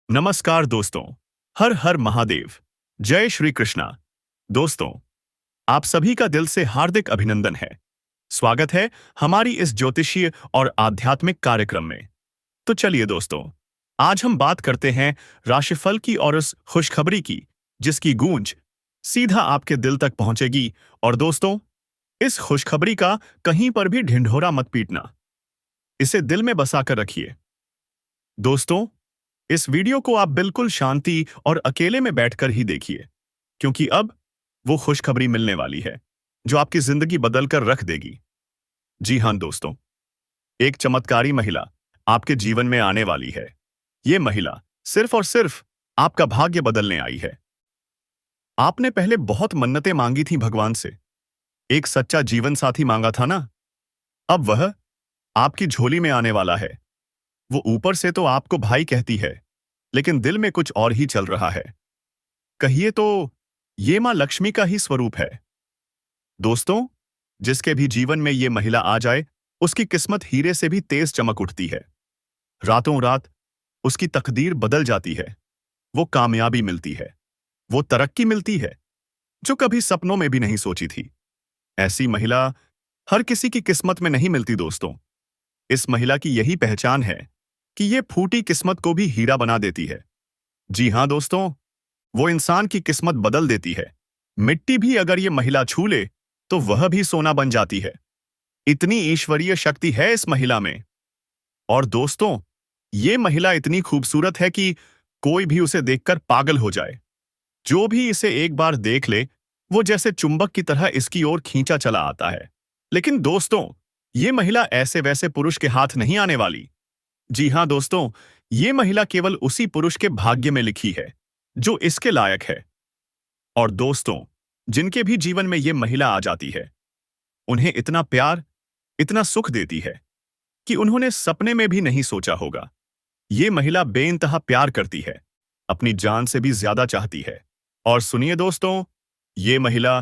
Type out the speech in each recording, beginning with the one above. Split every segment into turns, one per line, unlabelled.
नमस्कार दोस्तों। हर हर महादेव। जय श्री कृष्णा। दोस्तों, आप सभी का दिल से हार्दिक अभिनंदन है। स्वागत है हमारी इस ज्योतिषीय और आध्यात्मिक कार्यक्रम में। तो चलिए दोस्तों, आज हम बात करते हैं राशिफल की और उस खुशखबरी की जिसकी गूंज सीधा आपके दिल तक पहुंचेगी। और दोस्तों, इस खुशखबरी का कहीं पर भी ढिंढोरा मत पीटना, इसे दिल में बसा कर रखिए। दोस्तों, इस वीडियो को आप बिल्कुल शांति और अकेले में बैठकर ही देखिए, क्योंकि अब वो खुशखबरी मिलने वाली है जो आपकी जिंदगी बदल कर रख देगी। जी हां दोस्तों, एक चमत्कारी महिला आपके जीवन में आने वाली है। ये महिला सिर्फ और सिर्फ आपका भाग्य बदलने आई है। आपने पहले बहुत मन्नतें मांगी थी भगवान से, एक सच्चा जीवन साथी मांगा था ना। अब वह आपकी झोली में आने वाला है। वो ऊपर से तो आपको भाई कहती है, लेकिन दिल में कुछ और ही चल रहा है। कहिए तो ये मां लक्ष्मी का ही स्वरूप है। दोस्तों, जिसके भी जीवन में ये महिला आ जाए, उसकी किस्मत हीरे से भी तेज चमक उठती है। रातों रात उसकी तकदीर बदल जाती है। वो कामयाबी मिलती है, वो तरक्की मिलती है जो कभी सपनों में भी नहीं सोची थी। ऐसी महिला हर किसी की किस्मत में नहीं मिलती दोस्तों। इस महिला की यही पहचान है कि ये फूटी किस्मत को भी हीरा बना देती है। जी हां दोस्तों, वो इंसान की किस्मत बदल देती है। मिट्टी भी अगर ये महिला छू ले तो वह भी सोना बन जाती है। इतनी ईश्वरीय शक्ति है इस महिला में। और दोस्तों, ये महिला इतनी खूबसूरत है कि कोई भी उसे देखकर पागल हो जाए। जो भी इसे एक बार देख ले, वो जैसे चुंबक की तरह इसकी ओर खींचा चला आता है। लेकिन दोस्तों, ये महिला ऐसे वैसे पुरुष के हाथ नहीं आने वाली। जी हां दोस्तों, ये महिला केवल उसी पुरुष के भाग्य में लिखी है जो इसके लायक है। और दोस्तों, जिनके भी जीवन में ये महिला आ जाती है, उन्हें इतना प्यार, इतना सुख देती है कि उन्होंने सपने में भी नहीं सोचा होगा। ये महिला बेइंतहा प्यार करती है, अपनी जान से भी ज्यादा चाहती है। और सुनिए दोस्तों, ये महिला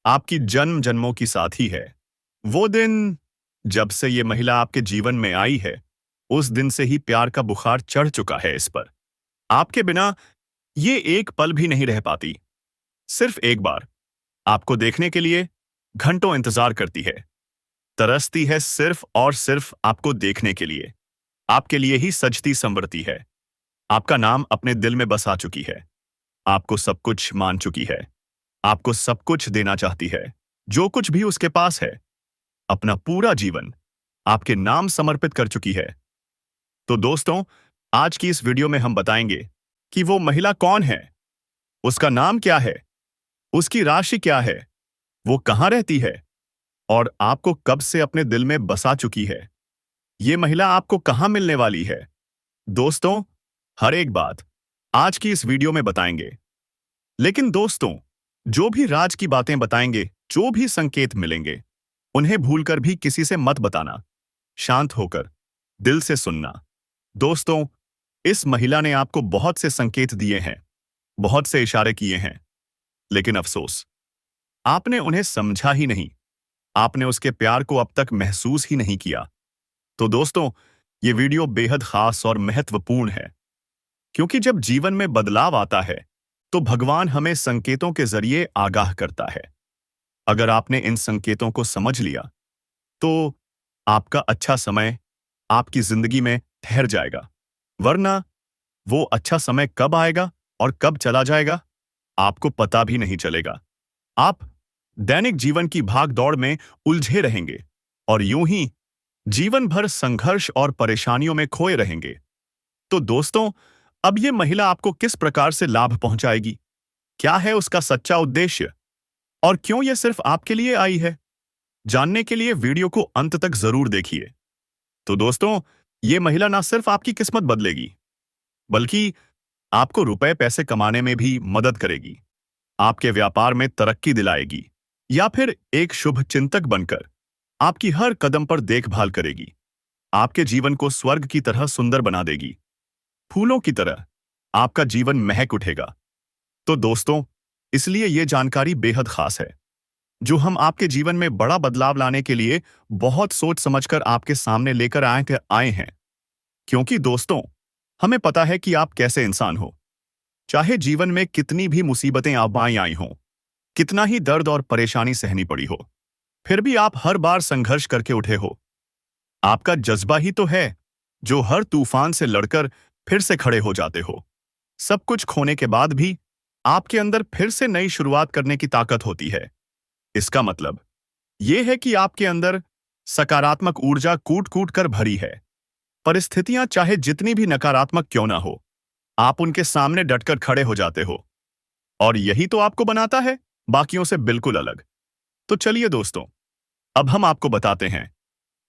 आपकी जन्म जन्मों की साथी है। वो दिन जब से ये महिला आपके जीवन में आई है, उस दिन से ही प्यार का बुखार चढ़ चुका है इस पर। आपके बिना ये एक पल भी नहीं रह पाती। सिर्फ एक बार आपको देखने के लिए घंटों इंतजार करती है। तरसती है सिर्फ और सिर्फ आपको देखने के लिए। आपके लिए ही सजती संवरती है। आपका नाम अपने दिल में बसा चुकी है। आपको सब कुछ मान चुकी है। आपको सब कुछ देना चाहती है। जो कुछ भी उसके पास है, अपना पूरा जीवन आपके नाम समर्पित कर चुकी है। तो दोस्तों, आज की इस वीडियो में हम बताएंगे कि वो महिला कौन है, उसका नाम क्या है, उसकी राशि क्या है, वो कहां रहती है और आपको कब से अपने दिल में बसा चुकी है। ये महिला आपको कहां मिलने वाली है। दोस्तों, हर एक बात आज की इस वीडियो में बताएंगे। लेकिन दोस्तों, जो भी राज की बातें बताएंगे, जो भी संकेत मिलेंगे, उन्हें भूलकर भी किसी से मत बताना। शांत होकर दिल से सुनना। दोस्तों, इस महिला ने आपको बहुत से संकेत दिए हैं, बहुत से इशारे किए हैं, लेकिन अफसोस, आपने उन्हें समझा ही नहीं। आपने उसके प्यार को अब तक महसूस ही नहीं किया। तो दोस्तों, ये वीडियो बेहद खास और महत्वपूर्ण है, क्योंकि जब जीवन में बदलाव आता है तो भगवान हमें संकेतों के जरिए आगाह करता है। अगर आपने इन संकेतों को समझ लिया तो आपका अच्छा समय आपकी जिंदगी में ठहर जाएगा। वरना वो अच्छा समय कब आएगा और कब चला जाएगा, आपको पता भी नहीं चलेगा। आप दैनिक जीवन की भाग दौड़ में उलझे रहेंगे और यूं ही जीवन भर संघर्ष और परेशानियों में खोए रहेंगे। तो दोस्तों, अब ये महिला आपको किस प्रकार से लाभ पहुंचाएगी, क्या है उसका सच्चा उद्देश्य और क्यों ये सिर्फ आपके लिए आई है, जानने के लिए वीडियो को अंत तक जरूर देखिए। तो दोस्तों, ये महिला ना सिर्फ आपकी किस्मत बदलेगी, बल्कि आपको रुपए पैसे कमाने में भी मदद करेगी, आपके व्यापार में तरक्की दिलाएगी, या फिर एक शुभ चिंतक बनकर आपकी हर कदम पर देखभाल करेगी। आपके जीवन को स्वर्ग की तरह सुंदर बना देगी। फूलों की तरह आपका जीवन महक उठेगा। तो दोस्तों, इसलिए यह जानकारी बेहद खास है, जो हम आपके जीवन में बड़ा बदलाव लाने के लिए बहुत सोच समझकर आपके सामने लेकर आए हैं। क्योंकि दोस्तों, हमें पता है कि आप कैसे इंसान हो। चाहे जीवन में कितनी भी मुसीबतें आबाएं आई हों, कितना ही दर्द और परेशानी सहनी पड़ी हो, फिर भी आप हर बार संघर्ष करके उठे हो। आपका जज्बा ही तो है जो हर तूफान से लड़कर फिर से खड़े हो जाते हो। सब कुछ खोने के बाद भी आपके अंदर फिर से नई शुरुआत करने की ताकत होती है। इसका मतलब यह है कि आपके अंदर सकारात्मक ऊर्जा कूट कूट कर भरी है। परिस्थितियां चाहे जितनी भी नकारात्मक क्यों ना हो, आप उनके सामने डटकर खड़े हो जाते हो। और यही तो आपको बनाता है बाकियों से बिल्कुल अलग। तो चलिए दोस्तों, अब हम आपको बताते हैं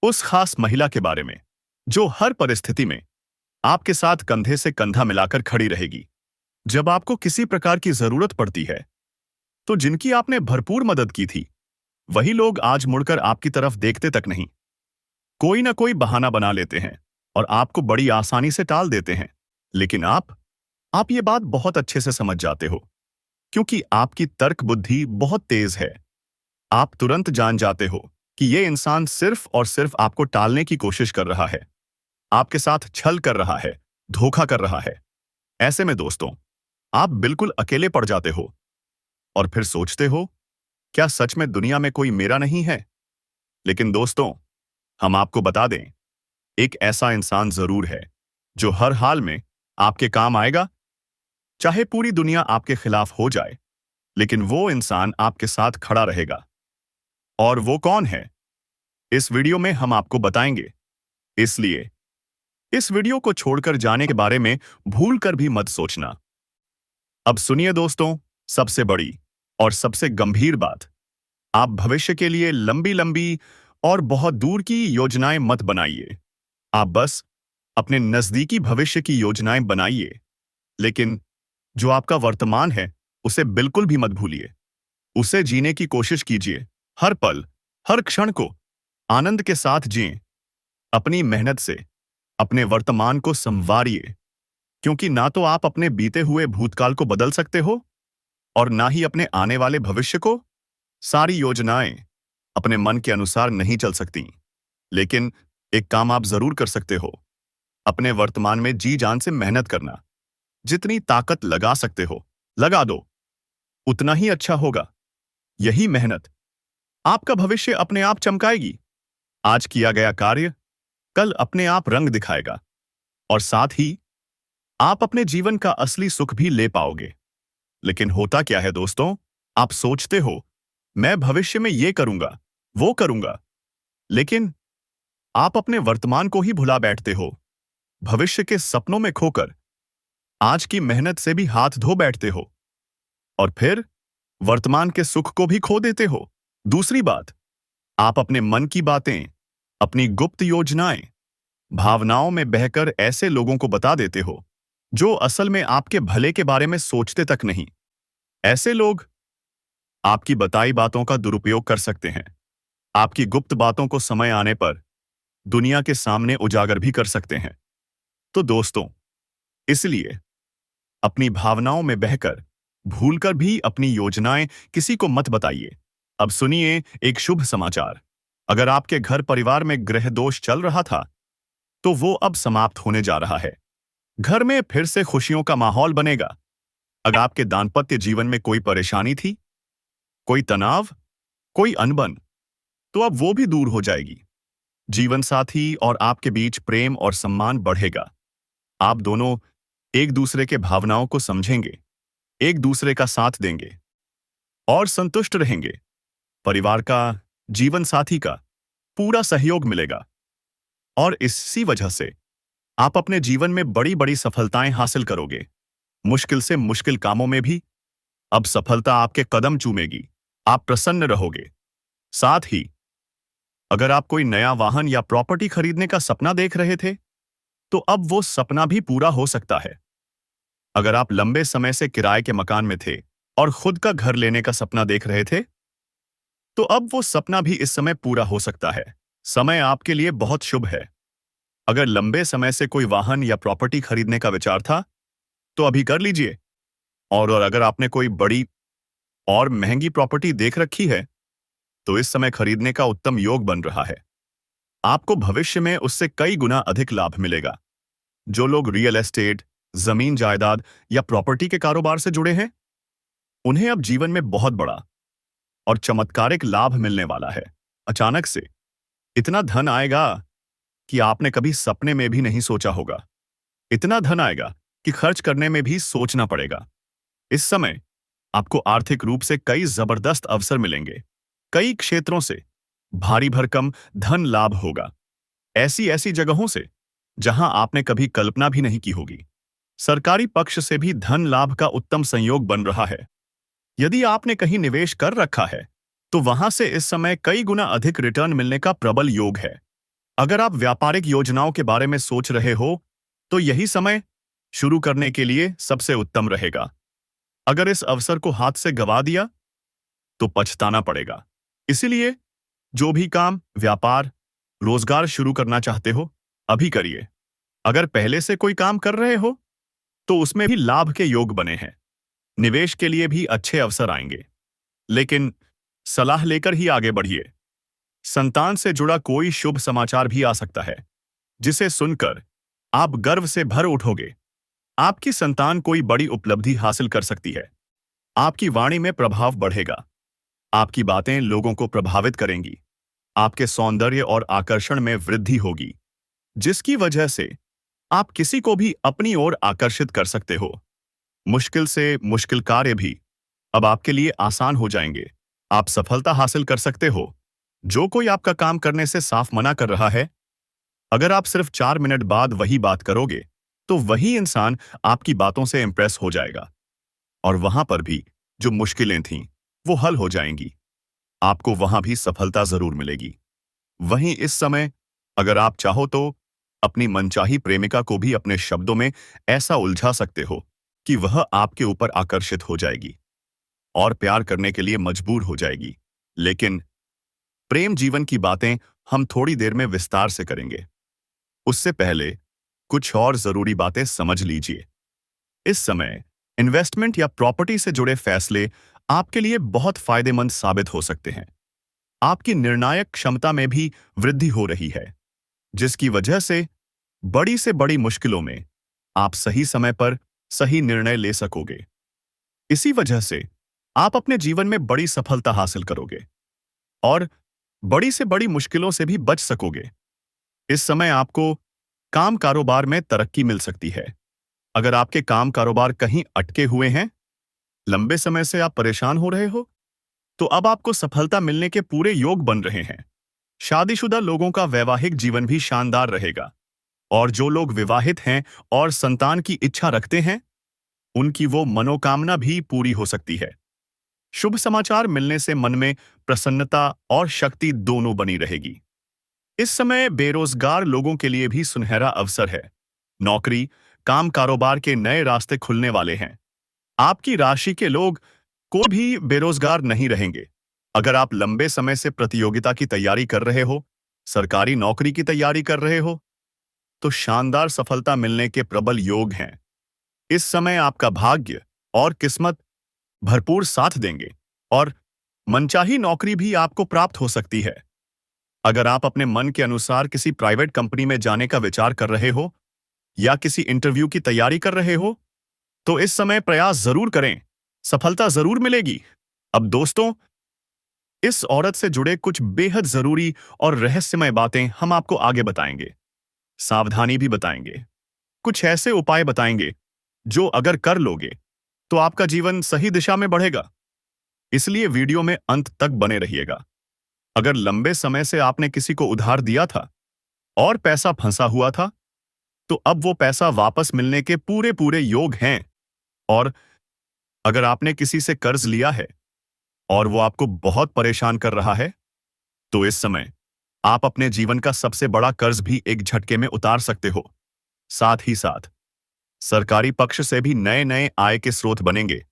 उस खास महिला के बारे में जो हर परिस्थिति में आपके साथ कंधे से कंधा मिलाकर खड़ी रहेगी। जब आपको किसी प्रकार की जरूरत पड़ती है, तो जिनकी आपने भरपूर मदद की थी, वही लोग आज मुड़कर आपकी तरफ देखते तक नहीं। कोई ना कोई बहाना बना लेते हैं और आपको बड़ी आसानी से टाल देते हैं। लेकिन आप ये बात बहुत अच्छे से समझ जाते हो, क्योंकि आपकी तर्क बुद्धि बहुत तेज है। आप तुरंत जान जाते हो कि ये इंसान सिर्फ और सिर्फ आपको टालने की कोशिश कर रहा है, आपके साथ छल कर रहा है, धोखा कर रहा है। ऐसे में दोस्तों, आप बिल्कुल अकेले पड़ जाते हो और फिर सोचते हो, क्या सच में दुनिया में कोई मेरा नहीं है? लेकिन दोस्तों, हम आपको बता दें, एक ऐसा इंसान जरूर है जो हर हाल में आपके काम आएगा। चाहे पूरी दुनिया आपके खिलाफ हो जाए, लेकिन वो इंसान आपके साथ खड़ा रहेगा। और वो कौन है, इस वीडियो में हम आपको बताएंगे। इसलिए इस वीडियो को छोड़कर जाने के बारे में भूल कर भी मत सोचना। अब सुनिए दोस्तों, सबसे बड़ी और सबसे गंभीर बात, आप भविष्य के लिए लंबी लंबी और बहुत दूर की योजनाएं मत बनाइए। आप बस अपने नजदीकी भविष्य की योजनाएं बनाइए, लेकिन जो आपका वर्तमान है उसे बिल्कुल भी मत भूलिए। उसे जीने की कोशिश कीजिए। हर पल, हर क्षण को आनंद के साथ जिएं। अपनी मेहनत से अपने वर्तमान को संवारिए, क्योंकि ना तो आप अपने बीते हुए भूतकाल को बदल सकते हो और ना ही अपने आने वाले भविष्य को। सारी योजनाएं अपने मन के अनुसार नहीं चल सकती, लेकिन एक काम आप जरूर कर सकते हो, अपने वर्तमान में जी जान से मेहनत करना। जितनी ताकत लगा सकते हो लगा दो, उतना ही अच्छा होगा। यही मेहनत आपका भविष्य अपने आप चमकाएगी। आज किया गया कार्य कल अपने आप रंग दिखाएगा, और साथ ही आप अपने जीवन का असली सुख भी ले पाओगे। लेकिन होता क्या है दोस्तों, आप सोचते हो मैं भविष्य में ये करूंगा, वो करूंगा, लेकिन आप अपने वर्तमान को ही भुला बैठते हो। भविष्य के सपनों में खोकर आज की मेहनत से भी हाथ धो बैठते हो, और फिर वर्तमान के सुख को भी खो देते हो। दूसरी बात, आप अपने मन की बातें, अपनी गुप्त योजनाएं, भावनाओं में बहकर ऐसे लोगों को बता देते हो जो असल में आपके भले के बारे में सोचते तक नहीं। ऐसे लोग आपकी बताई बातों का दुरुपयोग कर सकते हैं, आपकी गुप्त बातों को समय आने पर दुनिया के सामने उजागर भी कर सकते हैं। तो दोस्तों, इसलिए अपनी भावनाओं में बहकर भूलकर भी अपनी योजनाएं किसी को मत बताइए। अब सुनिए एक शुभ समाचार। अगर आपके घर परिवार में ग्रह दोष चल रहा था, तो वो अब समाप्त होने जा रहा है। घर में फिर से खुशियों का माहौल बनेगा। अगर आपके दाम्पत्य जीवन में कोई परेशानी थी, कोई तनाव, कोई अनबन, तो अब वो भी दूर हो जाएगी। जीवन साथी और आपके बीच प्रेम और सम्मान बढ़ेगा। आप दोनों एक दूसरे के भावनाओं को समझेंगे, एक दूसरे का साथ देंगे और संतुष्ट रहेंगे। परिवार का, जीवन साथी का पूरा सहयोग मिलेगा, और इसी वजह से आप अपने जीवन में बड़ी बड़ी सफलताएं हासिल करोगे। मुश्किल से मुश्किल कामों में भी अब सफलता आपके कदम चूमेगी। आप प्रसन्न रहोगे। साथ ही अगर आप कोई नया वाहन या प्रॉपर्टी खरीदने का सपना देख रहे थे, तो अब वो सपना भी पूरा हो सकता है। अगर आप लंबे समय से किराए के मकान में थे और खुद का घर लेने का सपना देख रहे थे, तो अब वो सपना भी इस समय पूरा हो सकता है। समय आपके लिए बहुत शुभ है। अगर लंबे समय से कोई वाहन या प्रॉपर्टी खरीदने का विचार था, तो अभी कर लीजिए। और अगर आपने कोई बड़ी और महंगी प्रॉपर्टी देख रखी है, तो इस समय खरीदने का उत्तम योग बन रहा है। आपको भविष्य में उससे कई गुना अधिक लाभ मिलेगा। जो लोग रियल एस्टेट, जमीन जायदाद या प्रॉपर्टी के कारोबार से जुड़े हैं, उन्हें अब जीवन में बहुत बड़ा और चमत्कारिक लाभ मिलने वाला है। अचानक से इतना धन आएगा कि आपने कभी सपने में भी नहीं सोचा होगा। इतना धन आएगा कि खर्च करने में भी सोचना पड़ेगा। इस समय आपको आर्थिक रूप से कई जबरदस्त अवसर मिलेंगे। कई क्षेत्रों से भारी भरकम धन लाभ होगा। ऐसी ऐसी जगहों से जहां आपने कभी कल्पना भी नहीं की होगी। सरकारी पक्ष से भी धन लाभ का उत्तम संयोग बन रहा है। यदि आपने कहीं निवेश कर रखा है तो वहां से इस समय कई गुना अधिक रिटर्न मिलने का प्रबल योग है। अगर आप व्यापारिक योजनाओं के बारे में सोच रहे हो तो यही समय शुरू करने के लिए सबसे उत्तम रहेगा। अगर इस अवसर को हाथ से गंवा दिया तो पछताना पड़ेगा। इसीलिए जो भी काम, व्यापार, रोजगार शुरू करना चाहते हो, अभी करिए। अगर पहले से कोई काम कर रहे हो तो उसमें भी लाभ के योग बने हैं। निवेश के लिए भी अच्छे अवसर आएंगे, लेकिन सलाह लेकर ही आगे बढ़िए। संतान से जुड़ा कोई शुभ समाचार भी आ सकता है, जिसे सुनकर आप गर्व से भर उठोगे। आपकी संतान कोई बड़ी उपलब्धि हासिल कर सकती है। आपकी वाणी में प्रभाव बढ़ेगा। आपकी बातें लोगों को प्रभावित करेंगी। आपके सौंदर्य और आकर्षण में वृद्धि होगी, जिसकी वजह से आप किसी को भी अपनी ओर आकर्षित कर सकते हो। मुश्किल से मुश्किल कार्य भी अब आपके लिए आसान हो जाएंगे। आप सफलता हासिल कर सकते हो। जो कोई आपका काम करने से साफ मना कर रहा है, अगर आप सिर्फ 4 मिनट बाद वही बात करोगे तो वही इंसान आपकी बातों से इंप्रेस हो जाएगा और वहां पर भी जो मुश्किलें थीं वो हल हो जाएंगी। आपको वहां भी सफलता जरूर मिलेगी। वहीं इस समय अगर आप चाहो तो अपनी मनचाही प्रेमिका को भी अपने शब्दों में ऐसा उलझा सकते हो कि वह आपके ऊपर आकर्षित हो जाएगी और प्यार करने के लिए मजबूर हो जाएगी। लेकिन प्रेम जीवन की बातें हम थोड़ी देर में विस्तार से करेंगे। उससे पहले कुछ और जरूरी बातें समझ लीजिए। इस समय इन्वेस्टमेंट या प्रॉपर्टी से जुड़े फैसले आपके लिए बहुत फायदेमंद साबित हो सकते हैं। आपकी निर्णायक क्षमता में भी वृद्धि हो रही है, जिसकी वजह से बड़ी मुश्किलों में आप सही समय पर सही निर्णय ले सकोगे। इसी वजह से आप अपने जीवन में बड़ी सफलता हासिल करोगे और बड़ी से बड़ी मुश्किलों से भी बच सकोगे। इस समय आपको काम कारोबार में तरक्की मिल सकती है। अगर आपके काम कारोबार कहीं अटके हुए हैं, लंबे समय से आप परेशान हो रहे हो, तो अब आपको सफलता मिलने के पूरे योग बन रहे हैं। शादीशुदा लोगों का वैवाहिक जीवन भी शानदार रहेगा और जो लोग विवाहित हैं और संतान की इच्छा रखते हैं, उनकी वो मनोकामना भी पूरी हो सकती है। शुभ समाचार मिलने से मन में प्रसन्नता और शक्ति दोनों बनी रहेगी। इस समय बेरोजगार लोगों के लिए भी सुनहरा अवसर है। नौकरी, काम कारोबार के नए रास्ते खुलने वाले हैं। आपकी राशि के लोग कोई भी बेरोजगार नहीं रहेंगे। अगर आप लंबे समय से प्रतियोगिता की तैयारी कर रहे हो, सरकारी नौकरी की तैयारी कर रहे हो, तो शानदार सफलता मिलने के प्रबल योग हैं। इस समय आपका भाग्य और किस्मत भरपूर साथ देंगे और मनचाही नौकरी भी आपको प्राप्त हो सकती है। अगर आप अपने मन के अनुसार किसी प्राइवेट कंपनी में जाने का विचार कर रहे हो या किसी इंटरव्यू की तैयारी कर रहे हो, तो इस समय प्रयास जरूर करें। सफलता जरूर मिलेगी। अब दोस्तों, इस औरत से जुड़े कुछ बेहद जरूरी और रहस्यमय बातें हम आपको आगे बताएंगे। सावधानी भी बताएंगे। कुछ ऐसे उपाय बताएंगे जो अगर कर लोगे तो आपका जीवन सही दिशा में बढ़ेगा। इसलिए वीडियो में अंत तक बने रहिएगा। अगर लंबे समय से आपने किसी को उधार दिया था और पैसा फंसा हुआ था, तो अब वो पैसा वापस मिलने के पूरे पूरे योग हैं। और अगर आपने किसी से कर्ज लिया है और वो आपको बहुत परेशान कर रहा है, तो इस समय आप अपने जीवन का सबसे बड़ा कर्ज भी एक झटके में उतार सकते हो। साथ ही साथ सरकारी पक्ष से भी नए नए आय के स्रोत बनेंगे।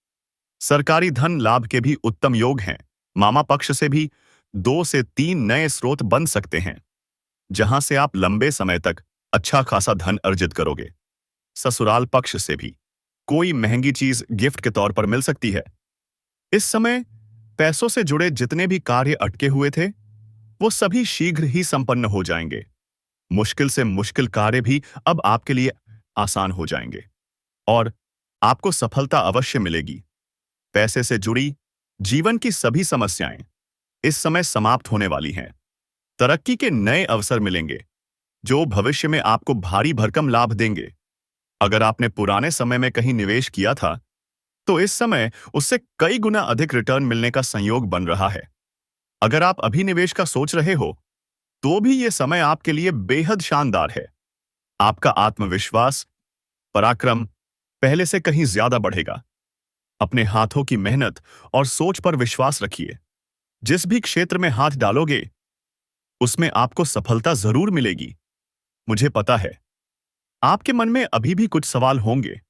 सरकारी धन लाभ के भी उत्तम योग हैं। मामा पक्ष से भी 2 से 3 नए स्रोत बन सकते हैं, जहां से आप लंबे समय तक अच्छा खासा धन अर्जित करोगे। ससुराल पक्ष से भी कोई महंगी चीज गिफ्ट के तौर पर मिल सकती है। इस समय पैसों से जुड़े जितने भी कार्य अटके हुए थे, वो सभी शीघ्र ही संपन्न हो जाएंगे। मुश्किल से मुश्किल कार्य भी अब आपके लिए आसान हो जाएंगे और आपको सफलता अवश्य मिलेगी। पैसे से जुड़ी जीवन की सभी समस्याएं इस समय समाप्त होने वाली हैं। तरक्की के नए अवसर मिलेंगे जो भविष्य में आपको भारी भरकम लाभ देंगे। अगर आपने पुराने समय में कहीं निवेश किया था, तो इस समय उससे कई गुना अधिक रिटर्न मिलने का संयोग बन रहा है। अगर आप अभी निवेश का सोच रहे हो, तो भी यह समय आपके लिए बेहद शानदार है। आपका आत्मविश्वास, पराक्रम पहले से कहीं ज्यादा बढ़ेगा। अपने हाथों की मेहनत और सोच पर विश्वास रखिए। जिस भी क्षेत्र में हाथ डालोगे, उसमें आपको सफलता जरूर मिलेगी। मुझे पता है, आपके मन में अभी भी कुछ सवाल होंगे।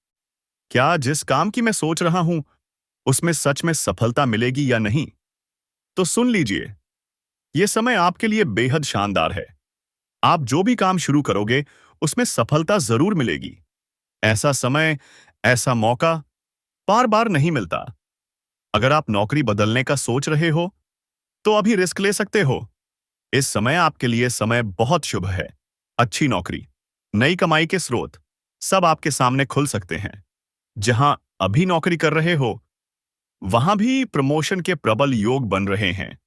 क्या जिस काम की मैं सोच रहा हूं, उसमें सच में सफलता मिलेगी या नहीं? तो सुन लीजिए, यह समय आपके लिए बेहद शानदार है। आप जो भी काम शुरू करोगे, उसमें सफलता जरूर मिलेगी। ऐसा समय, ऐसा मौका बार बार नहीं मिलता। अगर आप नौकरी बदलने का सोच रहे हो, तो अभी रिस्क ले सकते हो। इस समय आपके लिए समय बहुत शुभ है। अच्छी नौकरी, नई कमाई के स्रोत सब आपके सामने खुल सकते हैं। जहां अभी नौकरी कर रहे हो, वहां भी प्रमोशन के प्रबल योग बन रहे हैं।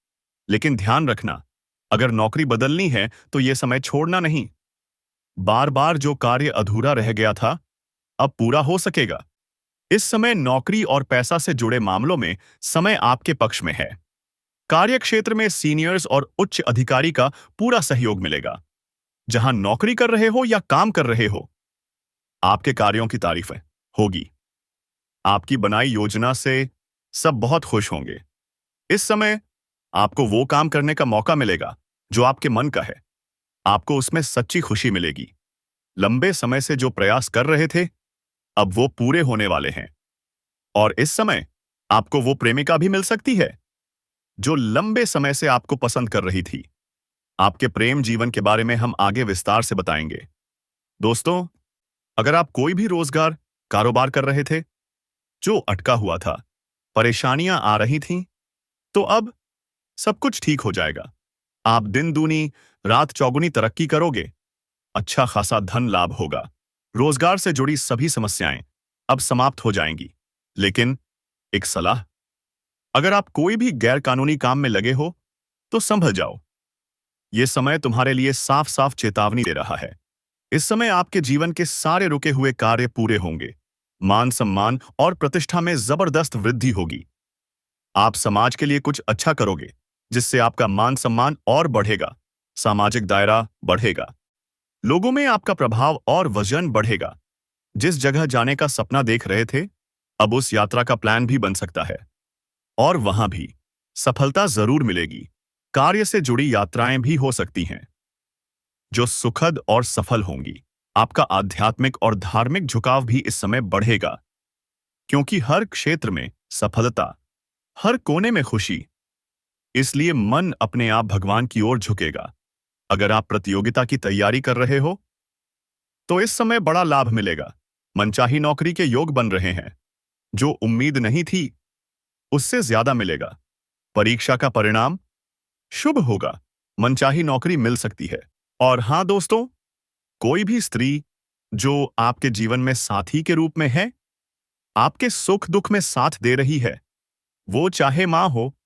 लेकिन ध्यान रखना, अगर नौकरी बदलनी है तो यह समय छोड़ना नहीं। बार बार जो कार्य अधूरा रह गया था, अब पूरा हो सकेगा। इस समय नौकरी और पैसा से जुड़े मामलों में समय आपके पक्ष में है। कार्य क्षेत्र में सीनियर्स और उच्च अधिकारी का पूरा सहयोग मिलेगा। जहां नौकरी कर रहे हो या काम कर रहे हो, आपके कार्यों की तारीफें होगी। आपकी बनाई योजना से सब बहुत खुश होंगे। इस समय आपको वो काम करने का मौका मिलेगा जो आपके मन का है। आपको उसमें सच्ची खुशी मिलेगी। लंबे समय से जो प्रयास कर रहे थे, अब वो पूरे होने वाले हैं। और इस समय आपको वो प्रेमिका भी मिल सकती है जो लंबे समय से आपको पसंद कर रही थी। आपके प्रेम जीवन के बारे में हम आगे विस्तार से बताएंगे। दोस्तों, अगर आप कोई भी रोजगार, कारोबार कर रहे थे जो अटका हुआ था, परेशानियां आ रही थीं, तो अब सब कुछ ठीक हो जाएगा। आप दिन दूनी, रात चौगुनी तरक्की करोगे। अच्छा खासा धन लाभ होगा। रोजगार से जुड़ी सभी समस्याएं अब समाप्त हो जाएंगी। लेकिन एक सलाह, अगर आप कोई भी गैर कानूनी काम में लगे हो, तो संभल जाओ। यह समय तुम्हारे लिए साफ साफ चेतावनी दे रहा है। इस समय आपके जीवन के सारे रुके हुए कार्य पूरे होंगे। मान सम्मान और प्रतिष्ठा में जबरदस्त वृद्धि होगी। आप समाज के लिए कुछ अच्छा करोगे, जिससे आपका मान सम्मान और बढ़ेगा। सामाजिक दायरा बढ़ेगा। लोगों में आपका प्रभाव और वजन बढ़ेगा। जिस जगह जाने का सपना देख रहे थे, अब उस यात्रा का प्लान भी बन सकता है। और वहां भी सफलता जरूर मिलेगी। कार्य से जुड़ी यात्राएं भी हो सकती हैं, जो सुखद और सफल होंगी। आपका आध्यात्मिक और धार्मिक झुकाव भी इस समय बढ़ेगा, क्योंकि हर क्षेत्र में सफलता, हर कोने में खुशी। इसलिए मन अपने आप भगवान की ओर झुकेगा। अगर आप प्रतियोगिता की तैयारी कर रहे हो, तो इस समय बड़ा लाभ मिलेगा। मनचाही नौकरी के योग बन रहे हैं। जो उम्मीद नहीं थी, उससे ज्यादा मिलेगा। परीक्षा का परिणाम शुभ होगा। मनचाही नौकरी मिल सकती है। और हां दोस्तों, कोई भी स्त्री जो आपके जीवन में साथी के रूप में है, आपके सुख दुख में साथ दे रही है, वो चाहे मां हो